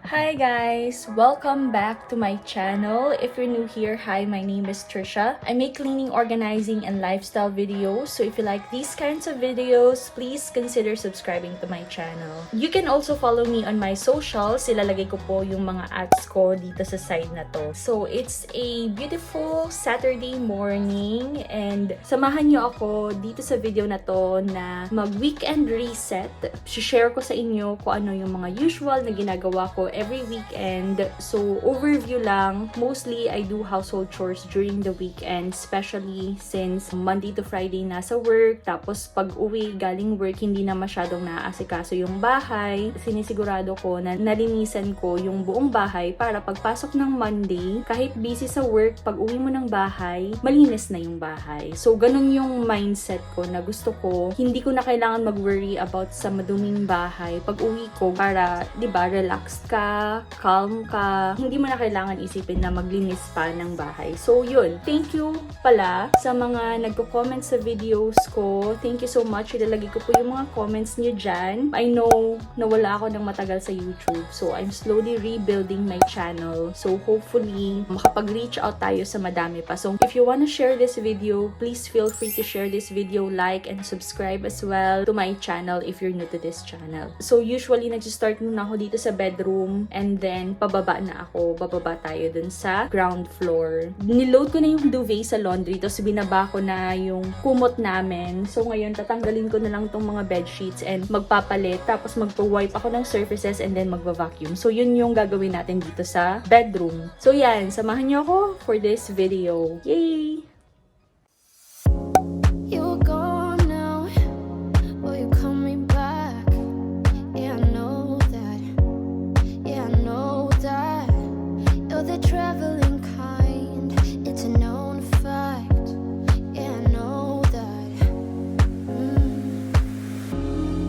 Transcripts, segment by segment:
Hi guys! Welcome back to my channel. If you're new here, hi, my name is Trisha. I make cleaning, organizing, and lifestyle videos. So if you like these kinds of videos, please consider subscribing to my channel. You can also follow me on my socials. Ilalagay ko po yung mga ads ko dito sa side na to. So it's a beautiful Saturday morning and samahan nyo ako dito sa video na to na mag-weekend reset. Share ko sa inyo kung ano yung mga usual na ginagawa ko every weekend. So, overview lang. Mostly, I do household chores during the weekend, especially since Monday to Friday nasa work. Tapos, pag uwi galing work, hindi na masyadong naaasikaso yung bahay. Sinisigurado ko na nalinisan ko yung buong bahay para pagpasok ng Monday, kahit busy sa work, pag uwi mo ng bahay, malinis na yung bahay. So, ganun yung mindset ko na gusto ko. Hindi ko na kailangan mag-worry about sa maduming bahay. Pag uwi ko, para, di ba, relaxed ka, calm ka, hindi mo na kailangan isipin na maglinis pa ng bahay. So, yun. Thank you pala sa mga nagko-comment sa videos ko. Thank you so much. Ilalagay ko po yung mga comments niyo dyan. I know na wala ako ng matagal sa YouTube. So, I'm slowly rebuilding my channel. So, hopefully, makapag-reach out tayo sa madami pa. So, if you wanna share this video, please feel free to share this video, like, and subscribe as well to my channel if you're new to this channel. So, usually, nag-start muna ako dito sa bedroom and then pababa na ako. Bababa tayo dun sa ground floor. Niload ko na yung duvet sa laundry tapos binaba ko na yung kumot namin. So ngayon tatanggalin ko na lang tong mga bed sheets and magpapalit tapos magpo-wipe ako ng surfaces and then magva-vacuum. So yun yung gagawin natin dito sa bedroom. So yan, samahan niyo ako for this video. Yay! Traveling kind, it's a known fact. Yeah, I know that.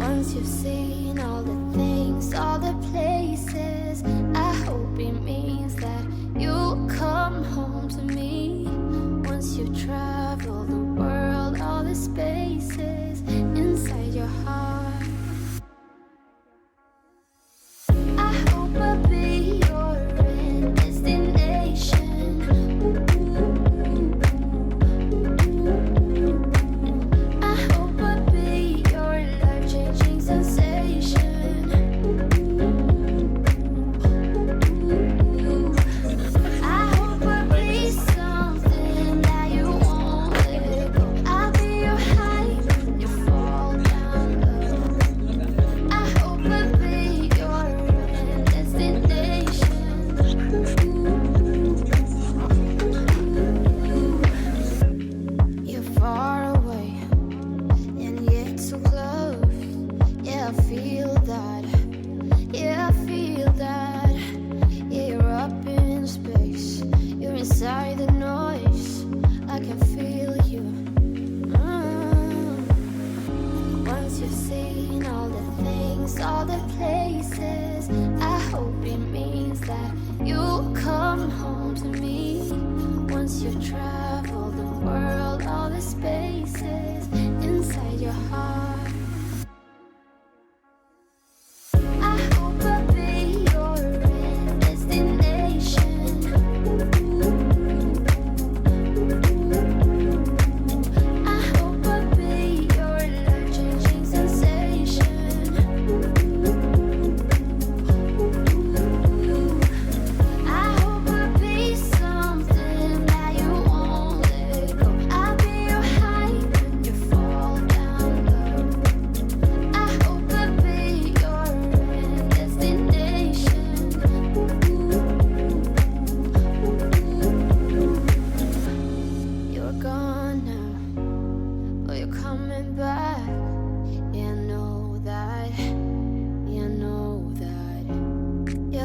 Once you've seen all the things, all the places, I hope it means that you'll come home to me. Once you've traveled the world, all the spaces inside your heart, I hope I'll be your inside the noise, I can feel you. Once you've seen all the things, all the places, I hope it means that you'll come home to me. Once you've traveled the world, all the spaces inside your heart,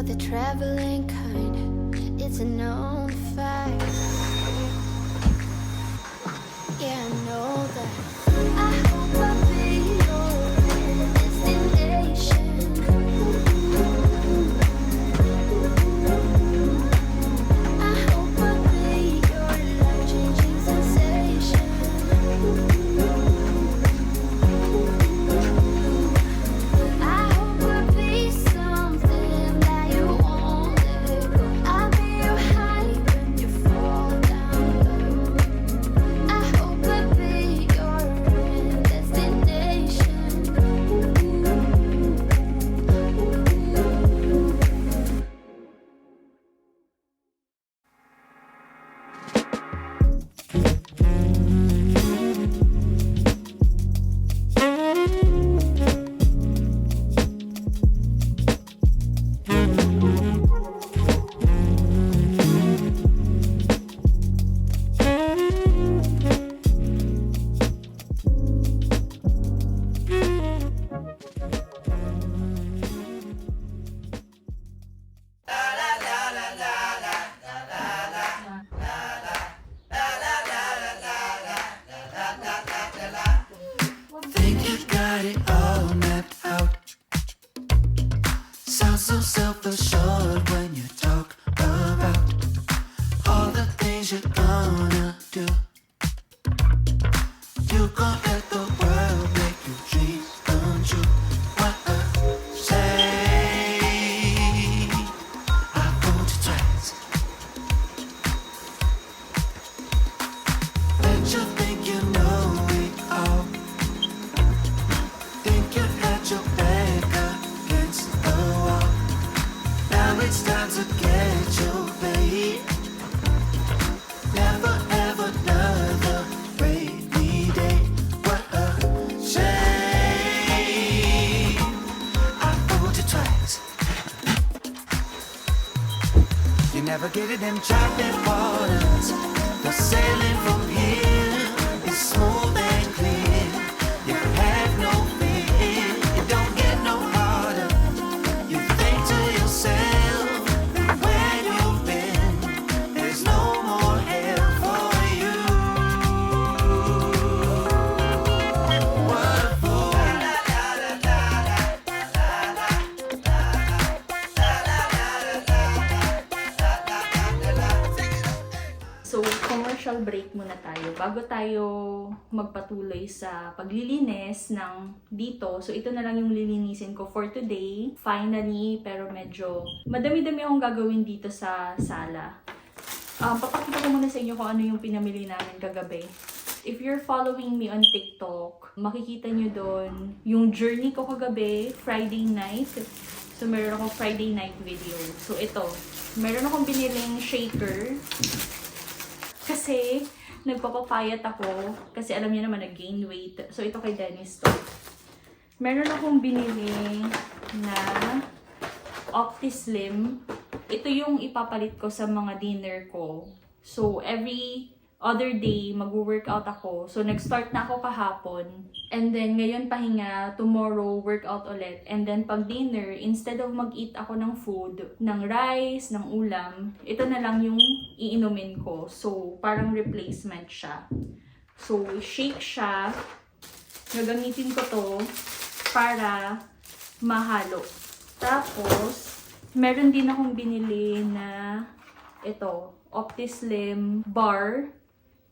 the traveling kind, it's a known fact. Yeah, I know that. I hope I'll be your destination. I hope I'll be your life-changing sensation. I hope I'll be something that you want. got it all mapped out. Sound so self-assured when you talk about all the things you're gonna do. You gon' let the world make your dreams come true. What a shame I fooled you twice. Bet you think you know it all. Think you had your back against the wall. Now it's time to get your babe. Never ever another rainy day. What a shame I fooled you twice. You never get it in chocolate waters. The sailing from here is smooth and clear. You have no fear. You don't get no harder. You think to yourself, where you've been, there's no more hell for you. What a fool. So, commercial break muna tayo. Bago tayo magpatuloy sa paglilinis ng dito. So, ito na lang yung lilinisin ko for today. Finally, pero medyo madami-dami akong gagawin dito sa sala. Papakita ko muna sa inyo kung ano yung pinamili namin kagabi. If you're following me on TikTok, makikita nyo doon yung journey ko kagabi, Friday night. So, meron akong Friday night video. So, ito. Meron akong biniling shaker. Kasi, nagpapapayat ako. Kasi alam niyo naman, nag-gain weight. So, ito kay Dennis to. Meron akong binili na OptiSlim. Ito yung ipapalit ko sa mga dinner ko. So, every other day, mag-workout ako. So, nag-start na ako kahapon. And then, ngayon pahinga, tomorrow, workout ulit. And then, pag dinner, instead of mag-eat ako ng food, ng rice, ng ulam, ito na lang yung iinumin ko. So, parang replacement siya. So, shake siya. Gagamitin ko to para mahalo. Tapos, meron din akong binili na ito, OptiSlim bar,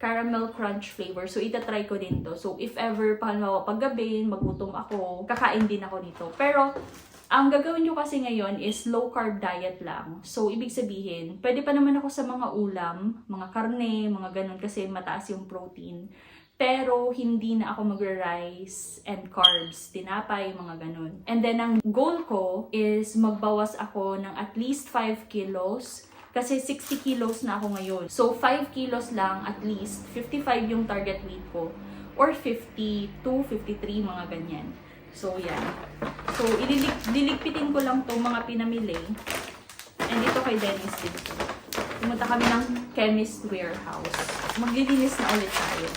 caramel crunch flavor. So, itatry ko din to. So, if ever, paggabi, magutom ako, kakain din ako nito. Pero, ang gagawin nyo kasi ngayon is low carb diet lang. So, ibig sabihin, pwede pa naman ako sa mga ulam, mga karne, mga ganun, kasi mataas yung protein. Pero, hindi na ako magra-rice and carbs, tinapay, mga ganun. And then, ang goal ko is magbawas ako ng at least 5 kilos. Kasi 60 kilos na ako ngayon. So, 5 kilos lang at least. 55 yung target weight ko. Or 52, 53, mga ganyan. So, yan. So, diligpitin ko lang itong mga pinamili. And ito kay Dennis din. Pumunta kami ng Chemist Warehouse. Maglilinis na ulit tayo.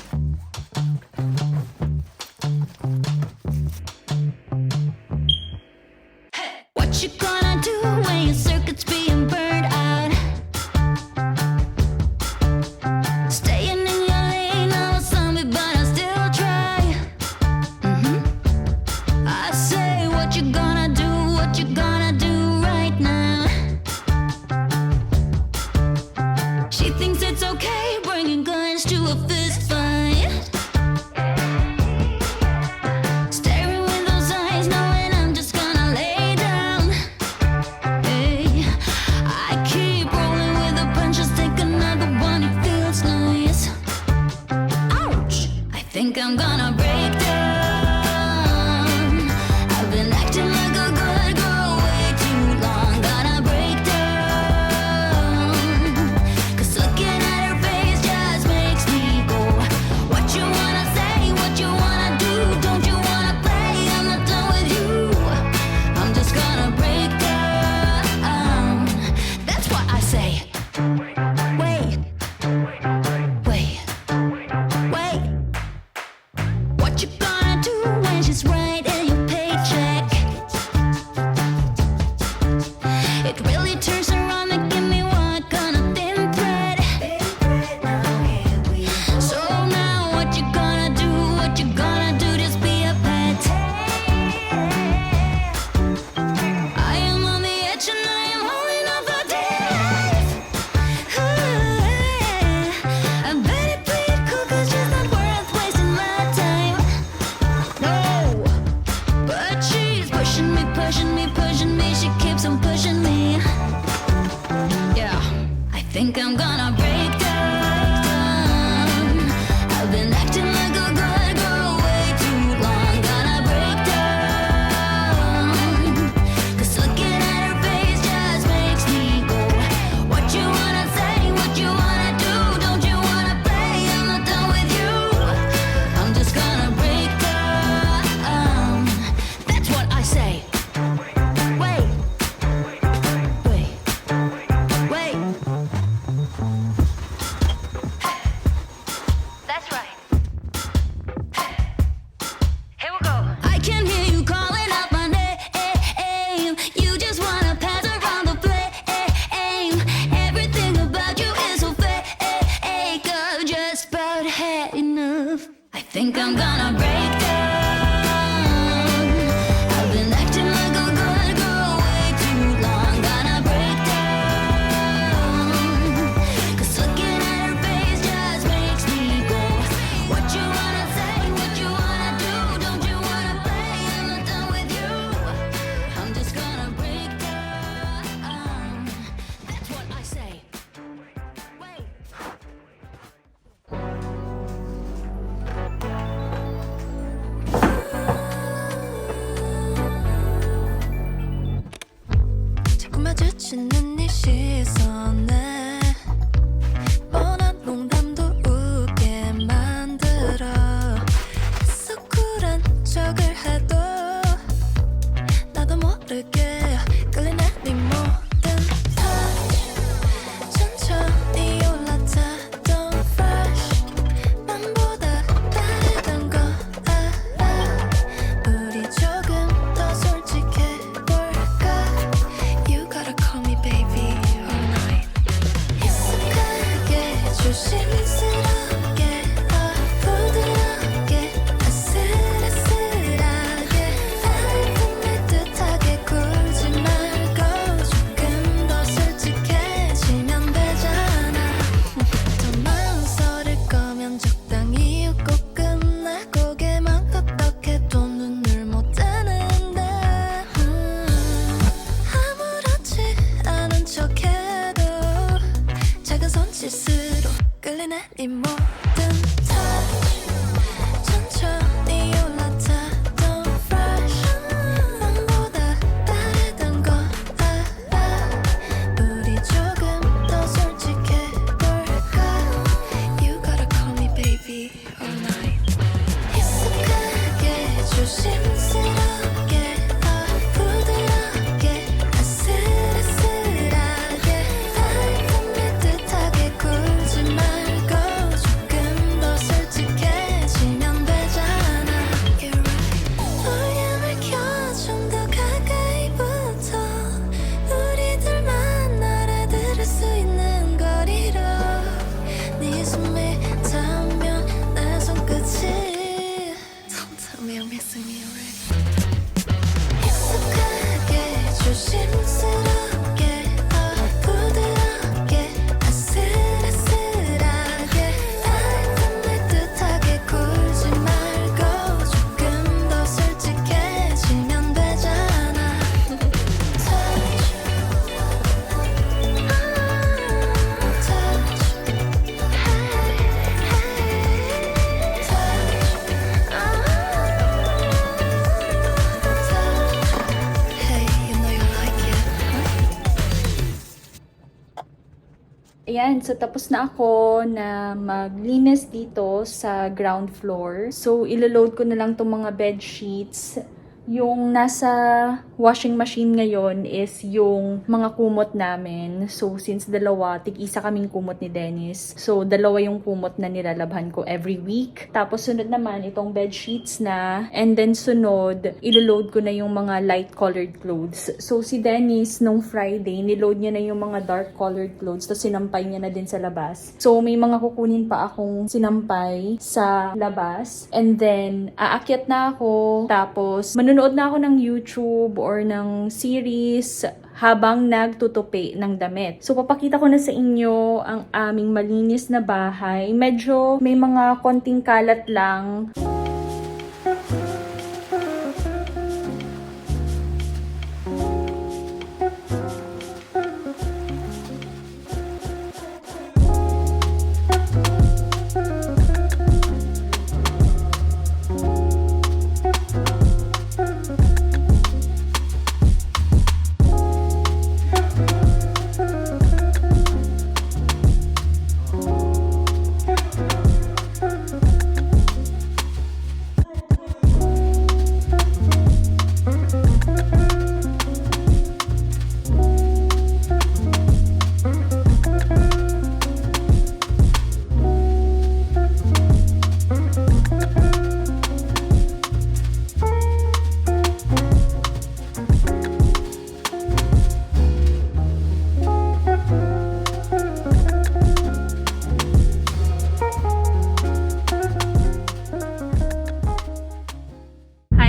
What you gonna do when your circuit's being burned out? Staying in your lane, I'm a zombie, but I still try. I say, what you gonna do? What you gonna do right now? She thinks it's okay, bringing guns to a fist fight. Staring with those eyes, knowing I'm just gonna lay down. I'm gonna break down. I've been acting like a good girl way too long. Gonna break down. 'Cause looking at her face just makes me go. What you wanna say, what you wanna do, don't you wanna play? I'm not done with you. I'm just gonna break down. That's what I say. Wait. 자꾸 마주치는 네 시선에 뻔한 농담도 웃게 만들어 애써 쿨한 척을 해도 나도 모르게 끌리는 네 모든 touch 천천히 올라타 Don't rush 맘보다 다르던 거 알아 우리 조금 더 솔직해볼까 You gotta call me baby all night 익숙하게 조심스럽게 부드럽게 아슬아슬하게 알듯 말듯하게 굴지 말고 조금 더 솔직해지면 되잖아 더 망설일 거면 적당히 웃고 끝내 고개만 끄덕해도 눈을 못 뜨는데 아무렇지 않은 척해도 작은 손짓으로 끌리는 이 모든 touch 천천히 올라타 Don't rush 맘보다 다르던 거 알아 우리 조금 더 솔직해볼까 You gotta call me baby all night 익숙하게 조심스럽게 부드럽게 아슬아슬하게 알듯 말듯하게 굴지 말고 조금 더 솔직해지면 되잖아 You're right 볼륨을 켜 좀 더 가까이 붙어 우리들만 알아들을 수 있는 거리로 네 숨이 닿으면 내 손끝이 Don't tell me I'm missing you already 익숙하게 조심스럽게 부드럽게 아슬아슬하게 알듯 말듯하게 굴지 말고 조금 더 솔직해지면 되잖아 Touch Hey, you know you like it. Ayan, so tapos na ako na maglinis dito sa ground floor. So, iloload ko na lang tong mga bed sheets. Yung nasa washing machine ngayon is yung mga kumot namin. So, since dalawa, tig-isa kaming kumot ni Dennis. So, dalawa yung kumot na nilalabhan ko every week. Tapos, sunod naman itong bed sheets na. And then, sunod, iloload ko na yung mga light-colored clothes. So, si Dennis, nung Friday, niload niya na yung mga dark-colored clothes. Tapos, sinampay niya na din sa labas. So, may mga kukunin pa akong sinampay sa labas. And then, aakyat na ako. Tapos, manonood na ako ng YouTube or ng series habang nagtutupi ng damit. So, papakita ko na sa inyo ang aming malinis na bahay. Medyo may mga konting kalat lang.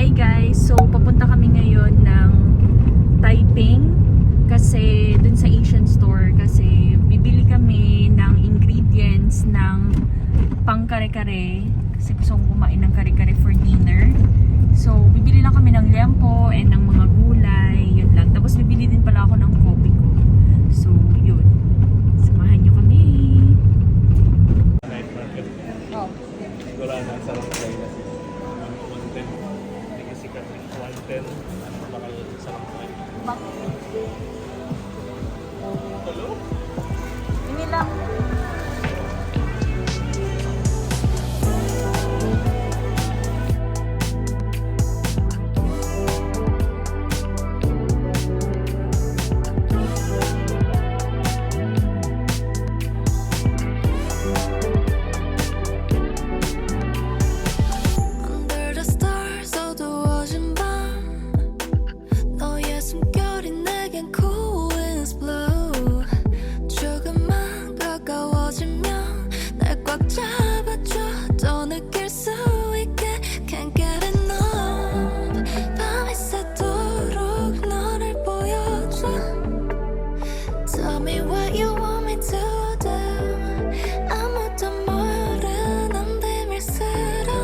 Hi guys! So, papunta kami ngayon ng Taiping kasi dun sa Asian store kasi bibili kami ng ingredients ng pang kare-kare kasi gusto kong kumain ng kare-kare for dinner. So, bibili lang kami ng liempo and ng mga gulay, yun lang. Tapos bibili din pala ako ng kopi ko. So, yun. Samahan nyo kami. Night market. Oh. Wala na sa Langkay na 110. Hindi kasi sikat 110. Ano ba kayo sa Langkay? Hello? Ini lang. Under the stars 어두워진 밤 너의 숨결이 내겐 cool winds blow 조금만 가까워지면 날 꽉 잡아줘 더 느낄 수 있게 Can't get enough 밤이 새도록 너를 보여줘 Tell me what you want me to do 아무도 모르는 비밀스러운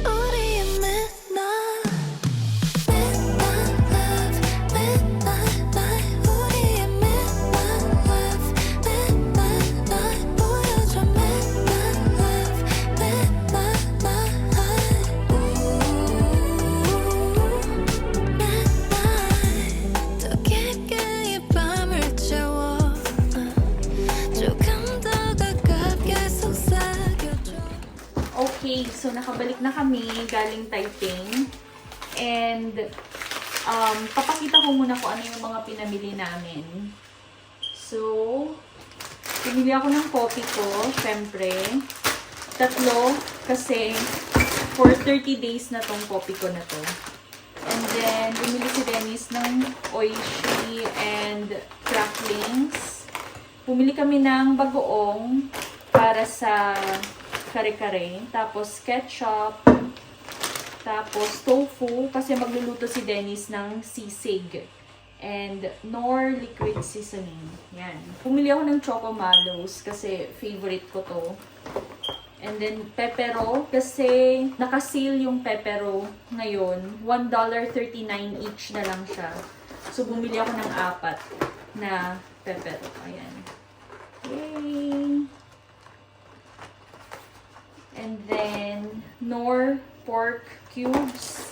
우리의 midnight Midnight love Midnight night 우리의 midnight love Midnight night 보여줘 Midnight love Midnight night Midnight 더 깊게 이 밤을 채워 조금 더 가깝게 속삭여줘 Okay, so nakabalik na kami galing Taiping. And papakita ko muna kung ano yung mga pinamili namin. So, pinili ako ng coffee ko, syempre. 3 kasi for 30 days na tong coffee ko na to. And then, bumili si Dennis ng Oishi and cracklings. Bumili kami ng bagoong para sa kare-kare. Tapos ketchup. Tapos tofu kasi magluluto si Dennis ng sisig. And nor liquid seasoning. Yan. Bumili ako ng Choco Mallows kasi favorite ko to. And then pepero kasi naka-sale yung pepero ngayon. $1.39 each na lang siya. So bumili ako ng 4 na pepero. Ayan. Yay! And then, nor pork cubes.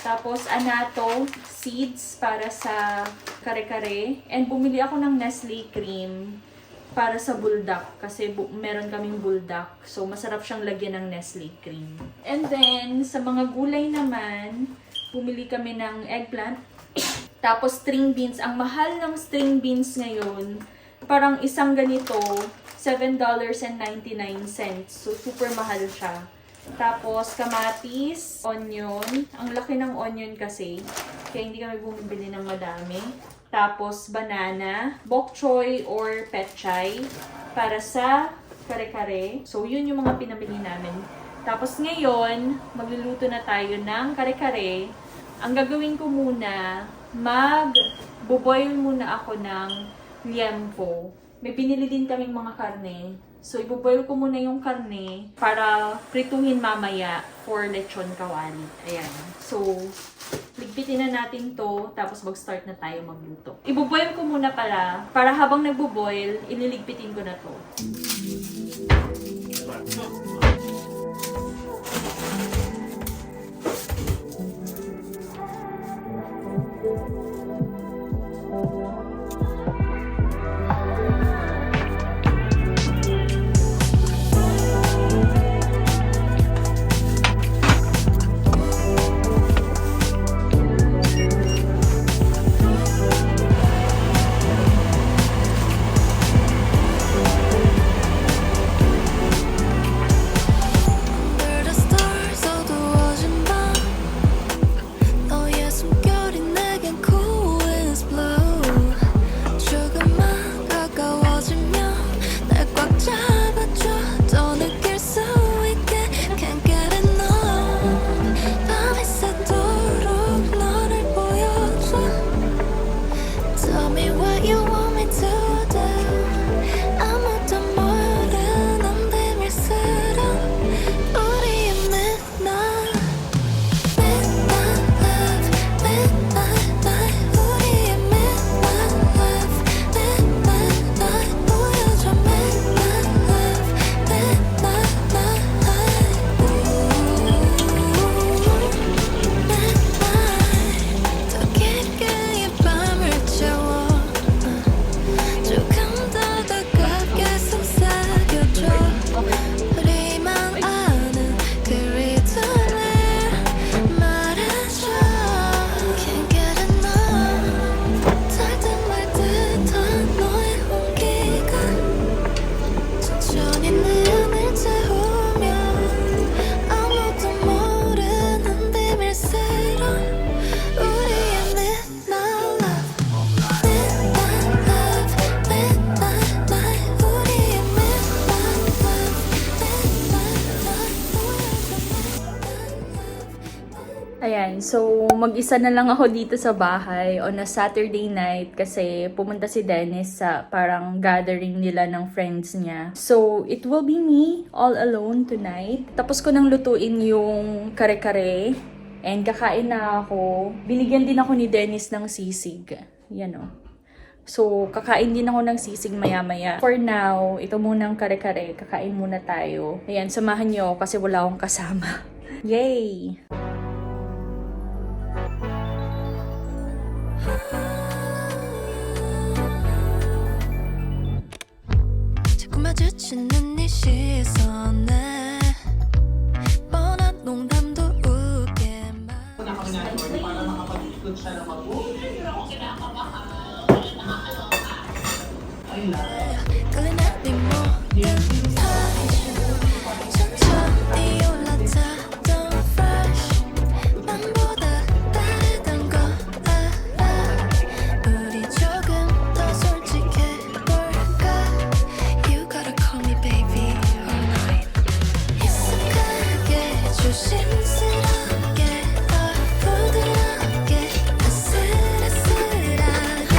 Tapos, anato seeds para sa kare-kare. And bumili ako ng Nestle cream para sa buldak. Kasi meron kaming buldak. So, masarap siyang lagyan ng Nestle cream. And then, sa mga gulay naman, bumili kami ng eggplant. Tapos, string beans. Ang mahal ng string beans ngayon, parang isang ganito, $7.99. So, super mahal siya. Tapos, kamatis, onion. Ang laki ng onion kasi. Kaya hindi kami bumibili ng madami. Tapos, banana, bok choy or pechay para sa kare-kare. So, yun yung mga pinamili namin. Tapos, ngayon, magluluto na tayo ng kare-kare. Ang gagawin ko muna, mag-boil muna ako ng liempo. May binili din kaming mga karne. So, iboboil ko muna yung karne para prituhin mamaya for lechon kawali. Ayan. So, ligpitin na natin to, tapos mag-start na tayo magluto. Iboboil ko muna pala, para habang nagboboil, ililigpitin ko na to. Under the stars 어두워진 밤 너의 숨결이 내겐 cool Ayan, so mag-isa na lang ako dito sa bahay on a Saturday night kasi pumunta si Dennis sa parang gathering nila ng friends niya. So, it will be me all alone tonight. Tapos ko nang lutuin yung kare-kare and kakain na ako. Binigyan din ako ni Dennis ng sisig. Yan o. So, kakain din ako ng sisig maya-maya. For now, ito munang kare-kare. Kakain muna tayo. Ayan, samahan niyo kasi wala akong kasama. Yay! 자꾸 마주치는 네 시선에 뻔한 농담도 웃게 끌리는 네 모든 touch 천천히 올라타던 fresh 맘보다 다르던 거 알아 우리 조금 더 솔직해볼까 You gotta call me baby all night 익숙하게 조심스럽게 더 부드럽게 아슬아슬하게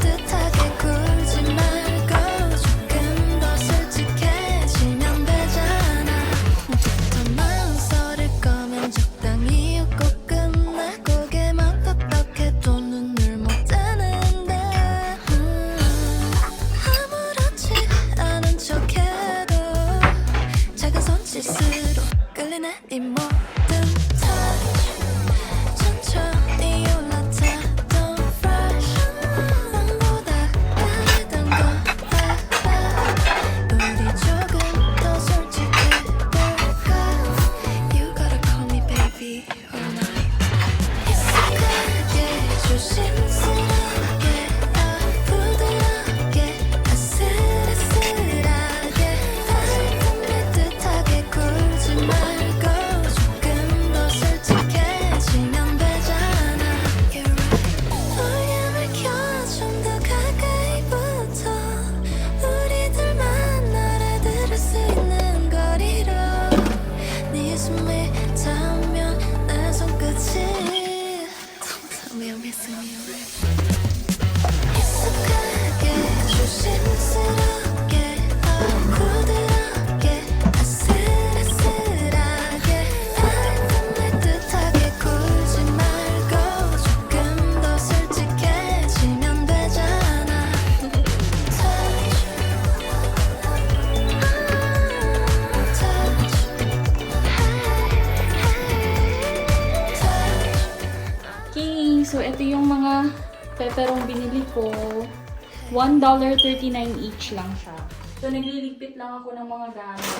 따뜻하게 굴지 말고 조금 더 솔직해지면 되잖아 더 망설일 거면 적당히 웃고 끝내 고개만 떡떡해도 눈을 못 뜨는데 아무렇지 않은 척해도 작은 손짓으로 끌리는 이 모든 touch 천천히 올라타던 fresh 맘보다 다르던 거 알아 우리 조금 더 솔직해볼까 You gotta call me baby all night 익숙하게 조심스럽게 더 부드럽게 아슬아슬하게 따뜻하게 굴지 말고 조금 더 솔직해지면 되잖아 You're right 볼륨을 켜 좀 더 가까이 붙어 우리들만 알아들을 수 있는 거리로 네 숨을 닿으면 내 손끝이 Tell me I'm missing you 익숙하게 조심스럽게 더 부드럽게 아슬아슬하게 따뜻하게 굴지 말고 조금 더 솔직해지면 되잖아 Touch Okay, so ito yung mga pepperong binili ko. $1.39 each lang siya. So, nagliligpit lang ako ng mga gamit.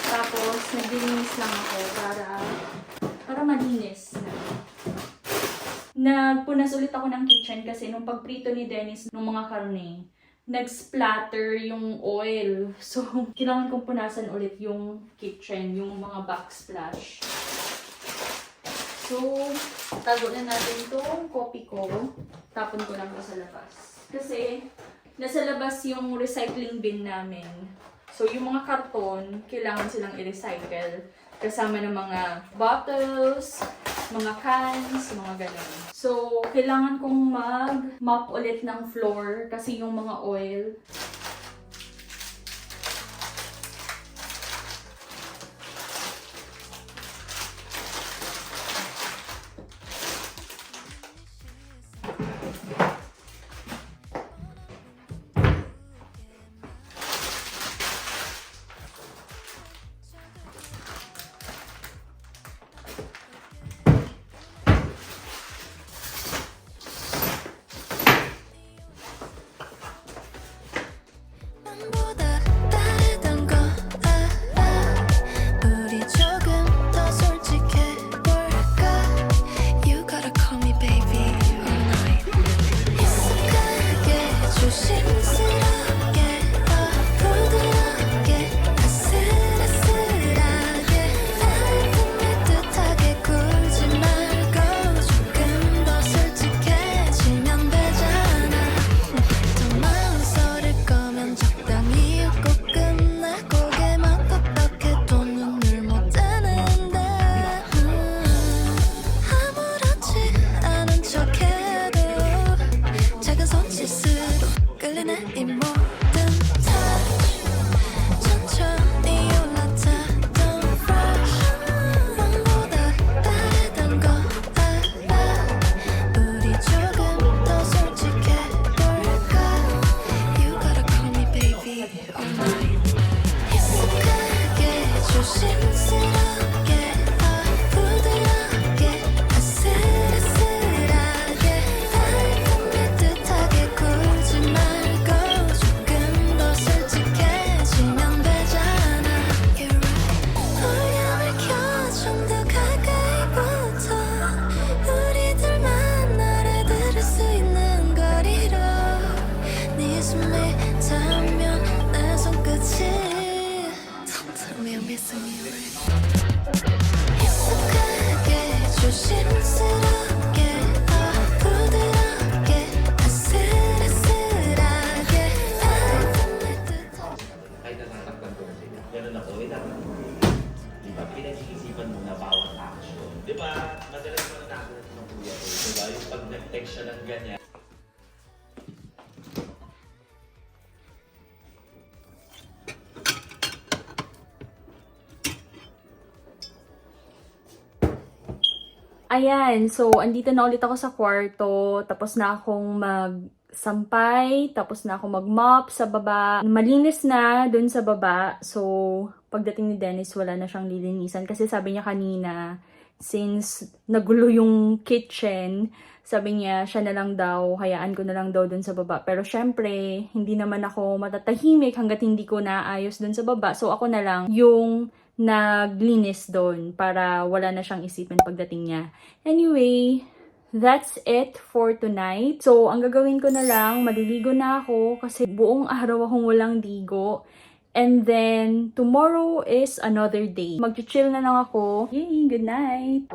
Tapos, naglilinis lang ako para malinis na. Nagpunas ulit ako ng kitchen kasi nung pagprito ni Dennis ng mga karne, nag-splatter yung oil. So, kailangan kong punasan ulit yung kitchen, yung mga backsplash. So, tago na natin itong kopi ko. Tapon ko lang ito sa labas. Kasi, nasa labas yung recycling bin namin. So, yung mga karton, kailangan silang i-recycle. Kasama ng mga bottles, mga cans, mga ganun. So, kailangan kong mag-mop ulit ng floor kasi yung mga oil, na bawat action. Di ba? Madalas mo na natin ng kuya ko. Di ba? Yung pag nag-text siya ng ganyan. Ayan, so andito na ulit ako sa kwarto, tapos na akong magsampay, tapos na ako mag-mop sa baba. Malinis na dun sa baba, so pagdating ni Dennis wala na siyang lilinisan kasi sabi niya kanina, since nagulo yung kitchen, sabi niya siya na lang daw, hayaan ko na lang daw dun sa baba. Pero syempre, hindi naman ako matatahimik hanggat hindi ko naayos dun sa baba, so ako na lang yung naglinis doon para wala na siyang isipin pagdating niya. Anyway, that's it for tonight. So, ang gagawin ko na lang, maliligo na ako kasi buong araw akong walang ligo. And then, tomorrow is another day. Mag-chill na lang ako. Yay, good night!